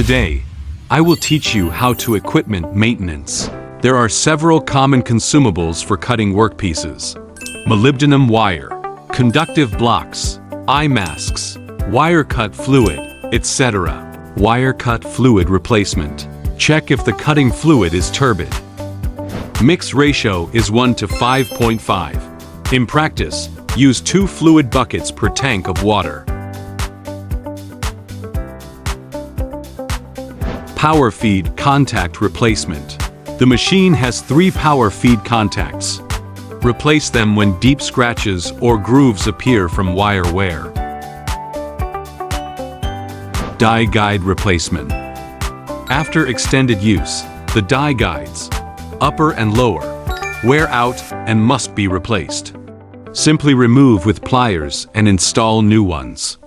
Today, I will teach you how to equipment maintenance. There are several common consumables for cutting workpieces: molybdenum wire, conductive blocks, eye masks, wire cut fluid, etc. Wire cut fluid replacement. Check if the cutting fluid is turbid. Mix ratio is 1 to 5.5. In practice, use 2 fluid buckets per tank of water. Power feed contact replacement. The machine has 3 power feed contacts. Replace them when deep scratches or grooves appear from wire wear. Die guide replacement. After extended use, the die guides, upper and lower, wear out and must be replaced. Simply remove with pliers and install new ones.